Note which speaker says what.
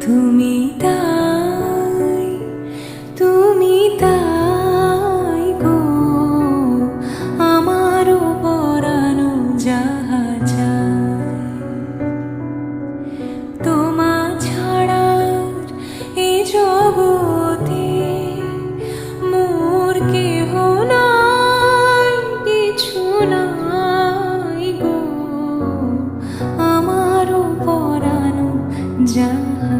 Speaker 1: তুমি তাই, তুমি তাই গো আমারও পরানো যাহা চায়। তোমা ছাড়া এই জগতে মোর কেহ নাই, কিছু নাই গো আমারও পরানো যাহা